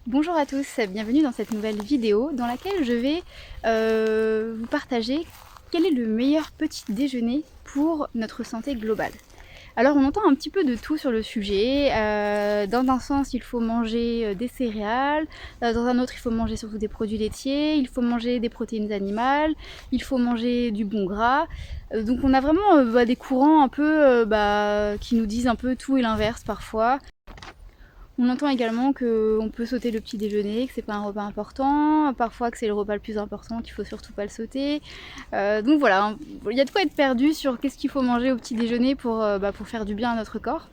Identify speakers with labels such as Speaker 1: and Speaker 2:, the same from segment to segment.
Speaker 1: Bonjour à tous, bienvenue dans cette nouvelle vidéo dans laquelle je vais vous partager quel est le meilleur petit déjeuner pour notre santé globale. Alors on entend un petit peu de tout sur le sujet. Dans un sens il faut manger des céréales, dans un autre il faut manger surtout des produits laitiers, il faut manger des protéines animales, il faut manger du bon gras. Donc on a vraiment des courants un peu qui nous disent un peu tout et l'inverse parfois. On entend également qu'on peut sauter le petit déjeuner, que c'est pas un repas important, parfois que c'est le repas le plus important, qu'il faut surtout pas le sauter. Donc voilà, il y a de quoi être perdu sur qu'est-ce qu'il faut manger au petit déjeuner pour faire du bien à notre corps.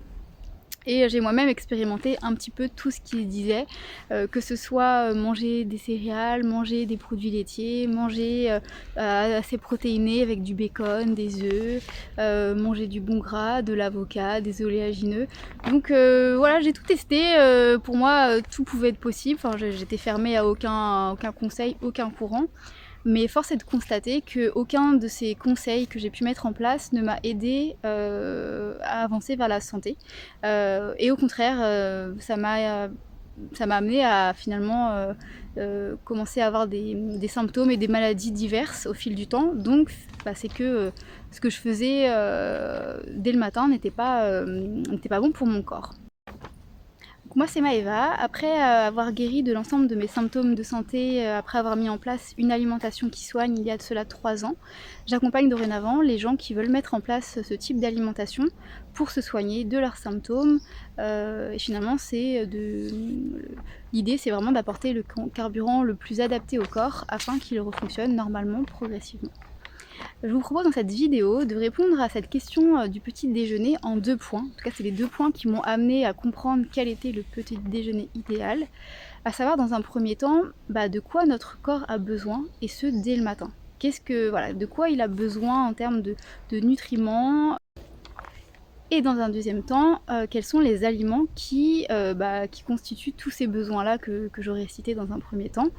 Speaker 1: Et j'ai moi-même expérimenté un petit peu tout ce qu'il disait, que ce soit manger des céréales, manger des produits laitiers, manger assez protéiné avec du bacon, des œufs, manger du bon gras, de l'avocat, des oléagineux. Donc voilà, j'ai tout testé. Pour moi, tout pouvait être possible. Enfin, j'étais fermée à aucun conseil, aucun courant. Mais force est de constater qu'aucun de ces conseils que j'ai pu mettre en place ne m'a aidé à avancer vers la santé. Et au contraire, ça m'a amené à finalement commencer à avoir des symptômes et des maladies diverses au fil du temps. Donc c'est que ce que je faisais dès le matin n'était pas bon pour mon corps. Donc moi c'est Maëva, après avoir guéri de l'ensemble de mes symptômes de santé, après avoir mis en place une alimentation qui soigne il y a de cela 3 ans, j'accompagne dorénavant les gens qui veulent mettre en place ce type d'alimentation pour se soigner de leurs symptômes. Et finalement l'idée c'est vraiment d'apporter le carburant le plus adapté au corps afin qu'il refonctionne normalement progressivement. Je vous propose dans cette vidéo de répondre à cette question du petit déjeuner en 2 points. En tout cas, c'est les 2 points qui m'ont amené à comprendre quel était le petit déjeuner idéal. À savoir, dans un premier temps, de quoi notre corps a besoin, et ce, dès le matin. De quoi il a besoin en termes de nutriments. Et dans un deuxième temps, quels sont les aliments qui constituent tous ces besoins-là que j'aurais cités dans un premier temps,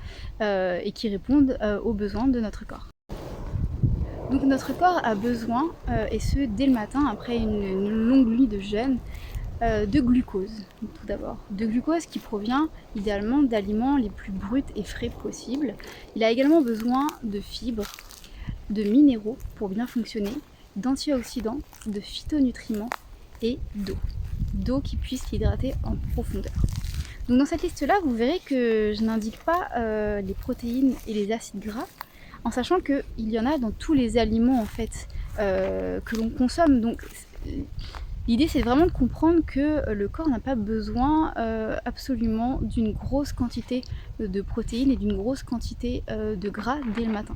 Speaker 1: et qui répondent aux besoins de notre corps. Donc notre corps a besoin, et ce dès le matin, après une longue nuit de jeûne, de glucose, tout d'abord. De glucose qui provient idéalement d'aliments les plus bruts et frais possibles. Il a également besoin de fibres, de minéraux pour bien fonctionner, d'antioxydants, de phytonutriments et d'eau. D'eau qui puisse l'hydrater en profondeur. Donc dans cette liste-là, vous verrez que je n'indique pas les protéines et les acides gras, en sachant qu'il y en a dans tous les aliments en fait que l'on consomme. Donc l'idée c'est vraiment de comprendre que le corps n'a pas besoin absolument d'une grosse quantité de protéines et d'une grosse quantité de gras dès le matin.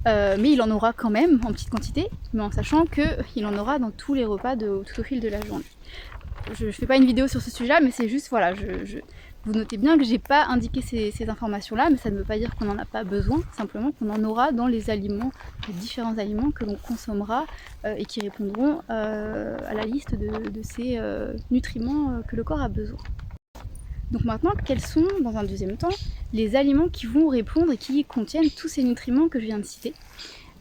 Speaker 1: Mais il en aura quand même en petite quantité, mais en sachant qu'il en aura dans tous les repas tout au fil de la journée. Je ne fais pas une vidéo sur ce sujet-là, mais c'est juste, voilà, vous notez bien que j'ai pas indiqué ces informations-là, mais ça ne veut pas dire qu'on n'en a pas besoin, simplement qu'on en aura dans les aliments, les différents aliments que l'on consommera et qui répondront à la liste de ces nutriments que le corps a besoin. Donc maintenant, quels sont, dans un deuxième temps, les aliments qui vont répondre et qui contiennent tous ces nutriments que je viens de citer.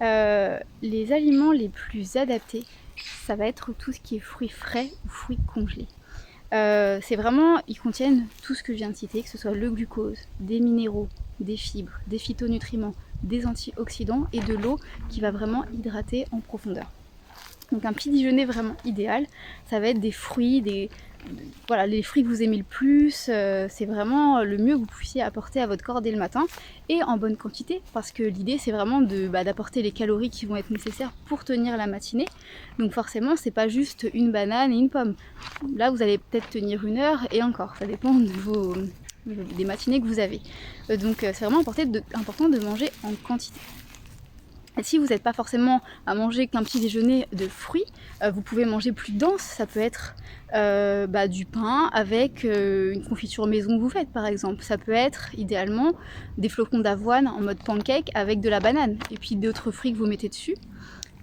Speaker 1: Les aliments les plus adaptés, ça va être tout ce qui est fruits frais ou fruits congelés. C'est vraiment, ils contiennent tout ce que je viens de citer, que ce soit le glucose, des minéraux, des fibres, des phytonutriments, des antioxydants et de l'eau qui va vraiment hydrater en profondeur. Donc un petit déjeuner vraiment idéal, ça va être des fruits, les fruits que vous aimez le plus, c'est vraiment le mieux que vous puissiez apporter à votre corps dès le matin et en bonne quantité, parce que l'idée c'est vraiment d'apporter les calories qui vont être nécessaires pour tenir la matinée. Donc forcément c'est pas juste une banane et une pomme. Là vous allez peut-être tenir 1 heure et encore, ça dépend des matinées que vous avez. Donc c'est vraiment important de manger en quantité. Et si vous n'êtes pas forcément à manger qu'un petit déjeuner de fruits, vous pouvez manger plus dense. Ça peut être du pain avec une confiture maison que vous faites par exemple. Ça peut être idéalement des flocons d'avoine en mode pancake avec de la banane et puis d'autres fruits que vous mettez dessus.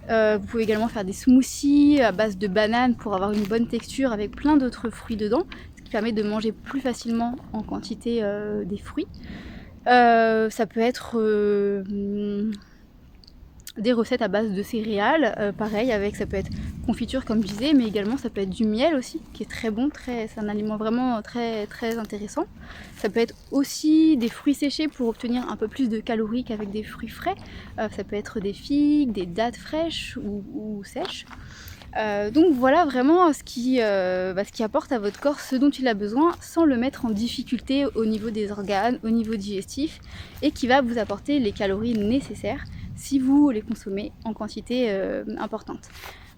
Speaker 1: Vous pouvez également faire des smoothies à base de bananes pour avoir une bonne texture avec plein d'autres fruits dedans, ce qui permet de manger plus facilement en quantité des fruits. Ça peut être des recettes à base de céréales, pareil avec, ça peut être confiture comme je disais, mais également ça peut être du miel aussi, qui est très bon, c'est un aliment vraiment très très intéressant. Ça peut être aussi des fruits séchés pour obtenir un peu plus de calories qu'avec des fruits frais. Ça peut être des figues, des dattes fraîches ou sèches. Donc voilà vraiment ce qui apporte à votre corps ce dont il a besoin sans le mettre en difficulté au niveau des organes, au niveau digestif, et qui va vous apporter les calories nécessaires si vous les consommez en quantité importante.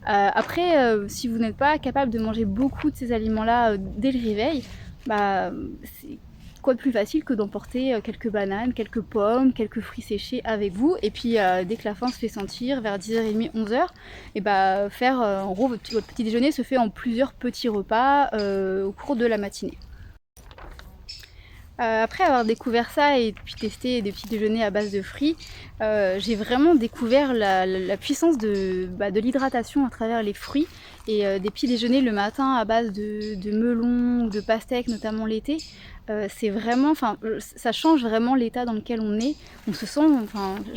Speaker 1: Après, si vous n'êtes pas capable de manger beaucoup de ces aliments-là dès le réveil, c'est quoi de plus facile que d'emporter quelques bananes, quelques pommes, quelques fruits séchés avec vous, et puis dès que la faim se fait sentir, vers 10h30, 11h, et faire en gros votre petit déjeuner se fait en plusieurs petits repas au cours de la matinée. Après avoir découvert ça et puis testé des petits déjeuners à base de fruits, j'ai vraiment découvert la puissance de l'hydratation à travers les fruits et des petits déjeuners le matin à base de melons ou de pastèques, notamment l'été. C'est vraiment, ça change vraiment l'état dans lequel on est. On se sent,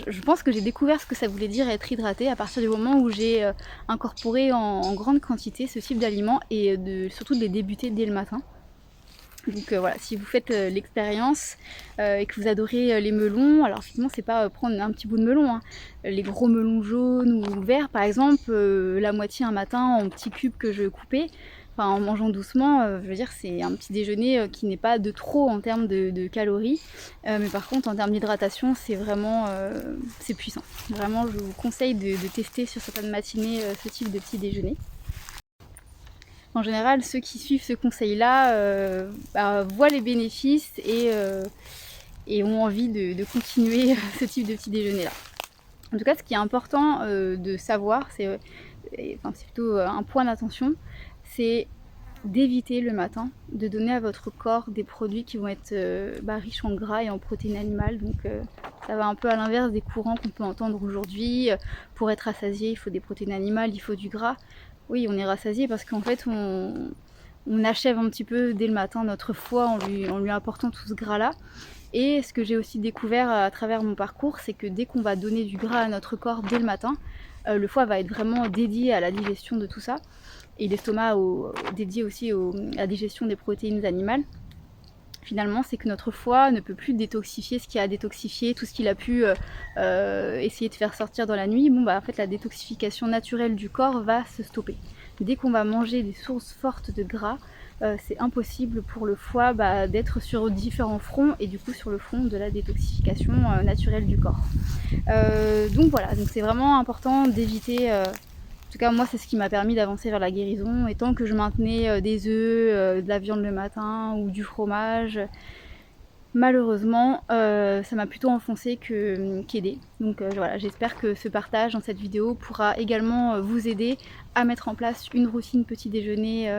Speaker 1: je pense que j'ai découvert ce que ça voulait dire être hydraté à partir du moment où j'ai incorporé en grande quantité ce type d'aliments et surtout de les débuter dès le matin. Donc voilà, si vous faites l'expérience et que vous adorez les melons, alors effectivement c'est pas prendre un petit bout de melon, hein. Les gros melons jaunes ou verts par exemple, la moitié un matin en petits cubes que je coupais, en mangeant doucement, je veux dire c'est un petit déjeuner qui n'est pas de trop en termes de calories, mais par contre en termes d'hydratation c'est vraiment c'est puissant. Vraiment je vous conseille de tester sur certaines matinées ce type de petit déjeuner. En général, ceux qui suivent ce conseil-là voient les bénéfices et ont envie de continuer ce type de petit déjeuner-là. En tout cas, ce qui est important de savoir, c'est plutôt un point d'attention, c'est d'éviter le matin de donner à votre corps des produits qui vont être riches en gras et en protéines animales. Donc ça va un peu à l'inverse des courants qu'on peut entendre aujourd'hui. Pour être rassasié, il faut des protéines animales, il faut du gras. Oui, on est rassasié parce qu'en fait on achève un petit peu dès le matin notre foie en lui apportant tout ce gras là. Et ce que j'ai aussi découvert à travers mon parcours, c'est que dès qu'on va donner du gras à notre corps dès le matin, le foie va être vraiment dédié à la digestion de tout ça et l'estomac dédié aussi à la digestion des protéines animales. Finalement, c'est que notre foie ne peut plus détoxifier ce qu'il a détoxifié, tout ce qu'il a pu essayer de faire sortir dans la nuit. En fait, la détoxification naturelle du corps va se stopper. Dès qu'on va manger des sources fortes de gras, c'est impossible pour le foie d'être sur différents fronts et du coup sur le front de la détoxification naturelle du corps. Donc voilà, donc c'est vraiment important d'éviter... En tout cas, moi, c'est ce qui m'a permis d'avancer vers la guérison. Et tant que je maintenais des œufs, de la viande le matin ou du fromage, malheureusement, ça m'a plutôt enfoncé qu'aidé. Donc voilà, j'espère que ce partage dans cette vidéo pourra également vous aider à mettre en place une routine petit déjeuner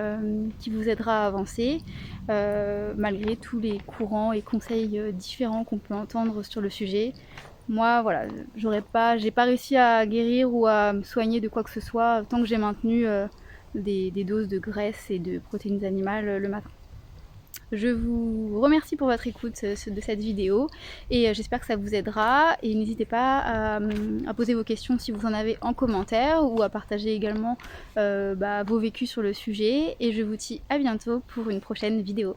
Speaker 1: qui vous aidera à avancer, malgré tous les courants et conseils différents qu'on peut entendre sur le sujet. Moi, voilà, j'ai pas réussi à guérir ou à me soigner de quoi que ce soit tant que j'ai maintenu des doses de graisse et de protéines animales le matin. Je vous remercie pour votre écoute de cette vidéo et j'espère que ça vous aidera et n'hésitez pas à poser vos questions si vous en avez en commentaire ou à partager également vos vécus sur le sujet et je vous dis à bientôt pour une prochaine vidéo.